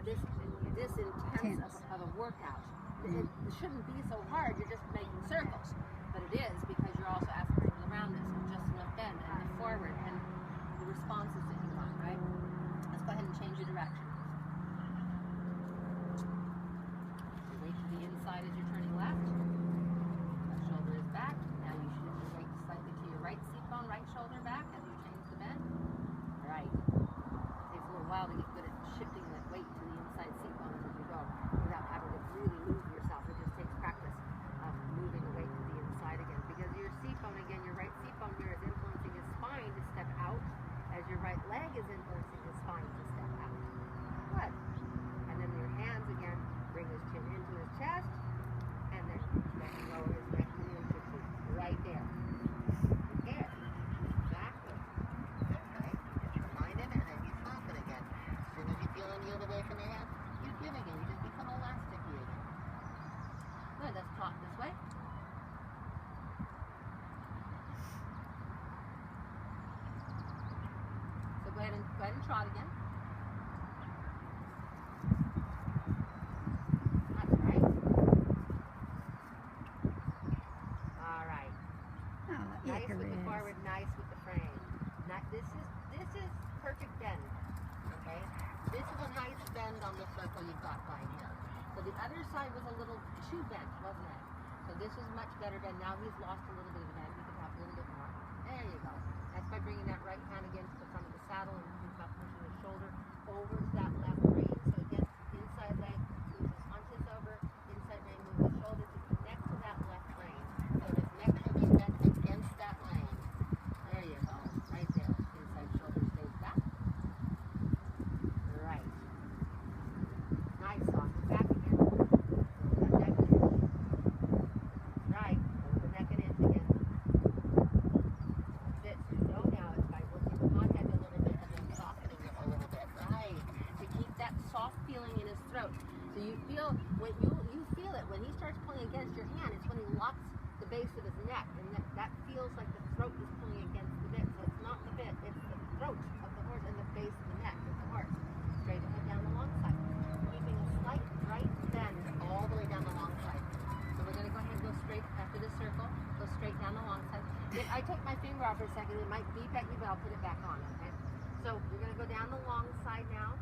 this intense of a workout. It shouldn't be so hard. You're just making circles, but it is because you're also asking people around this and just enough bend and the forward and the responses that you want, right? Let's go ahead and change your direction. Your weight to the inside as you're turning left. Left shoulder is back. Now you shift your weight slightly to your right seat bone, right shoulder back as you change the bend. Right. It takes a little while to get good at shifting the weight to the inside seat bone as you go without having to really move yourself. It just takes practice of moving the weight to the inside again. Because your seat bone, again, your right seat bone here is influencing his spine to step out as your right leg is influencing his spine to step out. Good. And then your hands again, bring his chin into his chest and then lower his neck to the cheek. Right there. There. Exactly. Okay. Just remind him and then you soften again. As soon as you feel him yield away from your hand, you give again. You just become elastic again. Good. Let's trot this way. So go ahead and trot again. That's right. All right. Oh, Nice with the forward, nice with the frame. This is perfect bend. Okay? This is a nice bend on the circle you've got going here. So the other side was a little too bent, wasn't it? So this is much better bend. Now he's lost a little bit of the bend. You can have a little bit more. There you go. That's by bringing that right hand again to the front of the saddle and think about pushing his shoulder over to that left rein. So again, inside leg, move his haunches over, inside rein, move his shoulder to connect to that left rein. So his neck should be bent against that rein. There you go. Right there. Inside shoulder stays back. Right. Nice on the back again. That neck an inch. Right. Hold the neck an inch again. That's it. So you know now it's by working the hot head a little bit and then softening it a little bit. Right. To keep that soft feeling in his throat. So you feel when you feel it when he starts pulling against your hand, it's when he locks the base of his neck, and that feels like the throat is pulling against the bit. So it's not the bit, it's the throat of the horse and the base of the neck of the horse. Straight ahead down the long side. Keeping a slight right bend all the way down the long side. So we're going to go ahead and go straight after the circle. Go straight down the long side. If I take my finger off for a second, it might beep at you, but I'll put it back on, okay? So you're going to go down the long side now,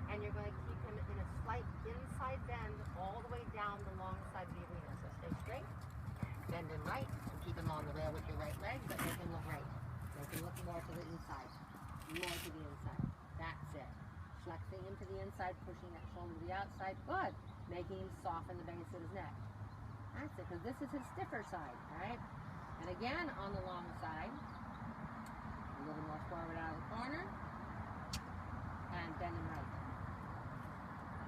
and you're going to keep him in a slight inside bend all the way down the long side of the arena. So stay straight, bend him right, and keep him on the rail with your right leg, but make him look right. Make him look more to the inside. More to the inside. That's it. Flexing him to the inside, pushing that shoulder to the outside. Good. Making him soften the base of his neck. That's it, because this is his stiffer side, right? And again, on the long side, a little more forward out of the corner, and bend him right.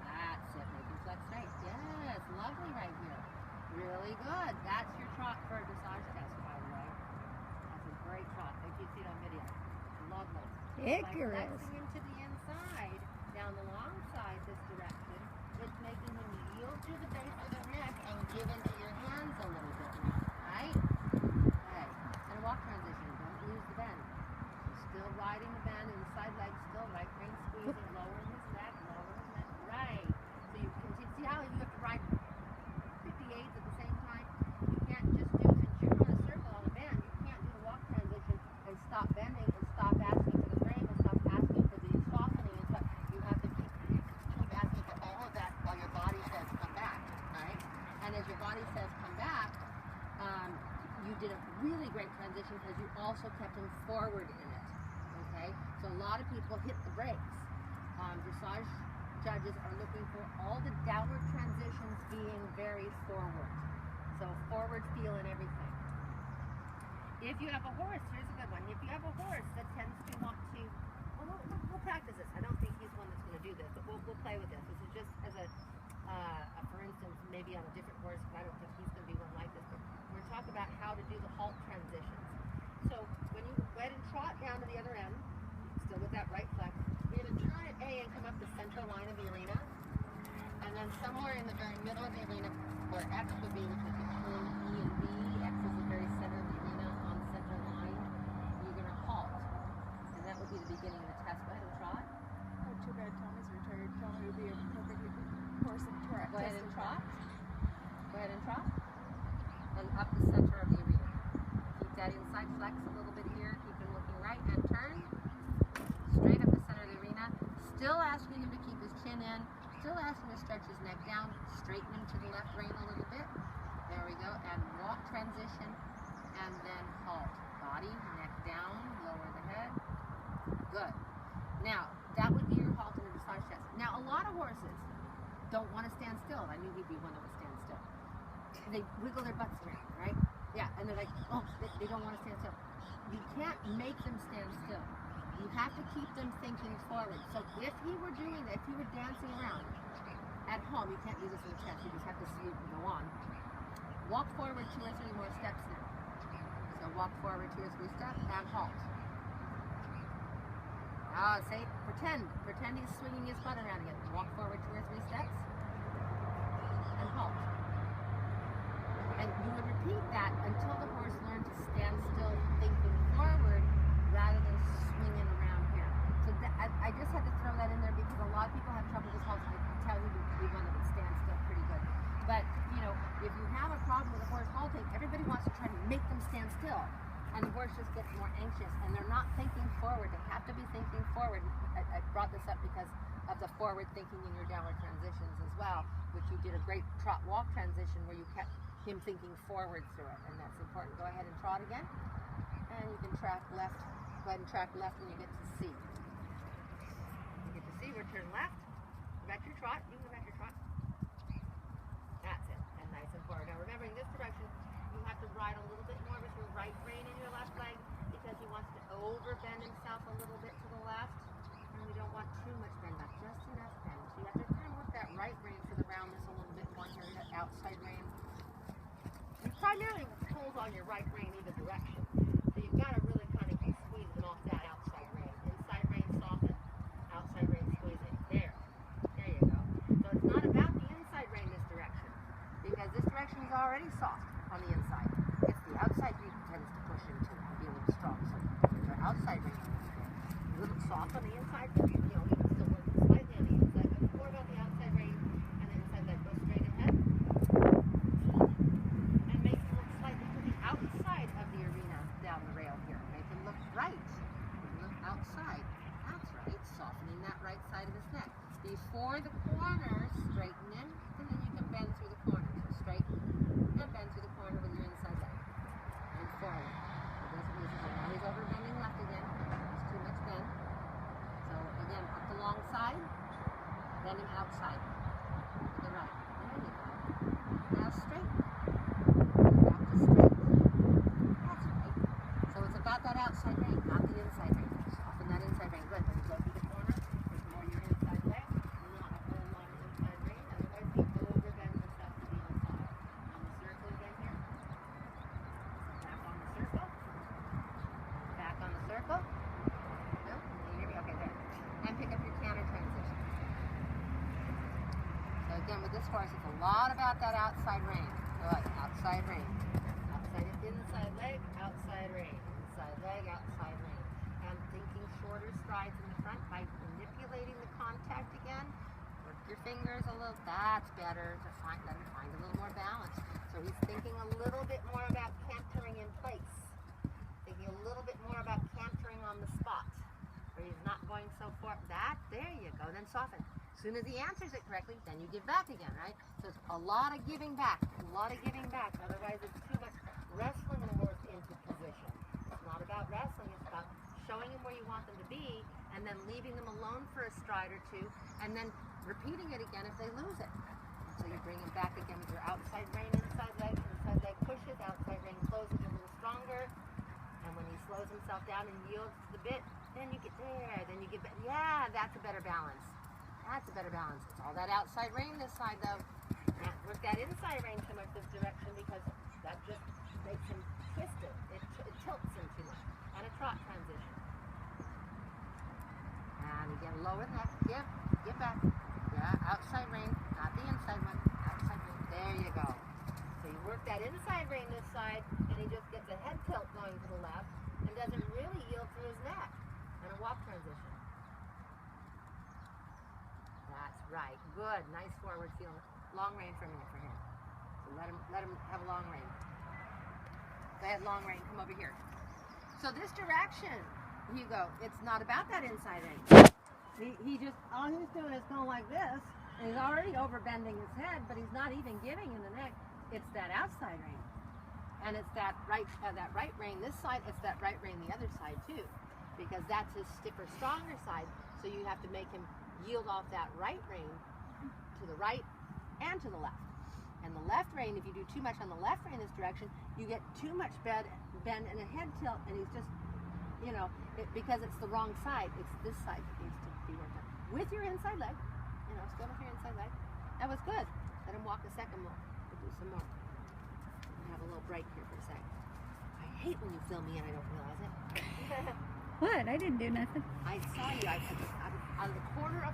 That's it. Make him flex right. Yes, lovely right here. Really good. That's your trot for a dressage test, by the way. That's a great trot. Like you see it on video. Lovely. Icarus. By flexing him to the inside, down the long side this direction, it's making him yield to the base of the neck and give into your hands a little bit more, right? Okay. And a walk transition. Don't lose the bend. So still riding the bend, inside leg still, right rein squeezing, lowering his neck, right. So you can see how you have to ride 58s at the same time. You can't just do, since you're on a circle on a bend, you can't do the walk transition and stop bending and stop asking for the frame and stop asking for the softening and stuff. You have to keep asking for all of that while your body says come back, right? And as your body says come back, you did a really great transition because you also kept him forward in it, okay? So a lot of people hit the brakes. Dressage judges are looking for all the downward transitions being very forward. So forward feel and everything. If you have a horse, here's a good one. If you have a horse that tends to want to, well, we'll practice this. I don't think he's one that's going to do this, but we'll play with this. This is just as a for instance, maybe on a different horse, but I don't think he's going to be one like this. But we're going to talk about how to do the halt transitions. So when you go ahead and trot down to the other end, still with that right flex, you're going to turn at A and come up the central line of the arena. And then somewhere in the very middle of the arena, where X would be, which is between E and B, X is the very center of the arena on the center line, you're going to halt. And that would be the beginning of the test. Go ahead and trot. Oh, too bad Tommy's retired. Tommy would be a the center of the arena. Keep that inside flex a little bit here. Keep him looking right and turn. Straight up the center of the arena. Still asking him to keep his chin in. Still asking him to stretch his neck down. Straighten him to the left rein a little bit. There we go. And walk transition. And then halt. Body, neck down, lower the head. Good. Now, that would be your halt in the dressage test. Now, a lot of horses don't want to stand still. I knew he'd be one that would stand still. They wiggle their butts around, right? Yeah, and they're like, oh, they don't want to stand still. You can't make them stand still. You have to keep them thinking forward. So if he were doing that, if he were dancing around at home, you can't use this in the test. You just have to see it and go on. Walk forward 2 or 3 more steps now. So walk forward 2 or 3 steps and halt. Say, pretend he's swinging his butt around again. Walk forward 2 or 3 steps and halt. And you would repeat that until the horse learned to stand still, thinking forward rather than swinging around here. So I just had to throw that in there because a lot of people have trouble with halts. I can tell you to be one that would stand still pretty good. But, you know, if you have a problem with a horse halting, everybody wants to try to make them stand still. And the horse just gets more anxious, and they're not thinking forward. They have to be thinking forward. I brought this up because of the forward thinking in your downward transitions as well, which you did a great trot walk transition where you kept him thinking forward through it, and that's important. Go ahead and trot again, and you can track left. Go ahead and track left when you get to C. You get to C, return left. Go back to your trot. You can go back to your trot. That's it, and nice and forward. Now remembering this direction, you have to ride a little bit more with your right rein in your left leg because he wants to overbend himself a little bit to the left, and we don't want too much bend back, just enough bend. So you have to kind of work that right rein for the roundness a little bit more here, that outside rein. You primarily hold on your right rein either direction, so you've got to really kind of keep squeezing off that outside rein. Inside rein soften, outside rein squeezing. There you go. So it's not about the inside rein this direction, because this direction is already soft on the inside. It's the outside rein that tends to push into and be a little strong. So the outside rein is a little soft on the inside, but you know, you can still work slightly on the inside, but it's more about the outside rein and the inside leg. Go straight ahead and make him look slightly to the outside of the arena down the rail here. Make him look right. Look outside. That's right. Softening that right side of his neck. Before the corner, straighten in, and then you can bend through the corner. So straighten and bend through the corner with your inside leg. And forward. It doesn't use it. Now he's over bending left again. There's too much bend. So again, up the long side, bending outside. To the right. There you go. Now straighten. Back to straight. That's right. So it's about that outside rein, not the inside rein. Soften that inside rein. Good. When you go through the corner, there's more your inside leg. Not a whole lot of inside rein. Otherwise, you overbend yourself to the inside. On the circle again here. Back on the circle. Back on the circle. No? Can you hear me? Okay, there. And pick up your canter transition. So again, with this horse, it's a lot about that outside rein. Good. Outside rein. Outside inside leg, outside rein. Inside leg, outside rein. And thinking shorter strides in the front by manipulating the contact again. Work your fingers a little. That's better to let him find a little more balance. So he's thinking a little bit more about cantering in place. Thinking a little bit more about cantering on the spot. Where he's not going so far. There you go. Then soften. As soon as he answers it correctly, then you give back again, right? So it's a lot of giving back. A lot of giving back. Otherwise, it's too much wrestling the horse into position. It's not about wrestling. It's about showing him where you want them to be and then leaving them alone for a stride or two and then repeating it again if they lose it. And so you bring him back again with your outside rein, inside leg pushes, outside rein closes a little stronger. And when he slows himself down and yields to the bit, then you get there. Then you get back. Yeah, that's a better balance. That's a better balance. It's all that outside rein this side, though. Can't work that inside rein too much this direction because that just makes him twist it. It tilts him too much. And a trot transition. And again, lower that. Give back. Yeah, outside rein, not the inside one. Outside rein. There you go. So you work that inside rein this side, and he just gets a head tilt going to the left and doesn't really yield through his neck. And a walk transition. That's right. Good. Nice forward feel. Long rein for a minute for him. So let him have a long rein. Go ahead, long rein, come over here. So this direction, Hugo, it's not about that inside rein. He just, all he's doing is going like this, and he's already over bending his head, but he's not even giving in the neck. It's that outside rein. And it's that right rein this side, it's that right rein the other side too. Because that's his stiffer, stronger side. So you have to make him yield off that right rein to the right and to the left. And the left rein, if you do too much on the left rein this direction, you get too much bend and a head tilt, and he's just, you know, because it's the wrong side. It's this side that needs to be worked on. With your inside leg, you know, still with your inside leg. That was good. Let him walk a second more. We'll do some more. We have a little break here for a second. I hate when you film me and I don't realize it. What? I didn't do nothing. I saw you. I out of the corner of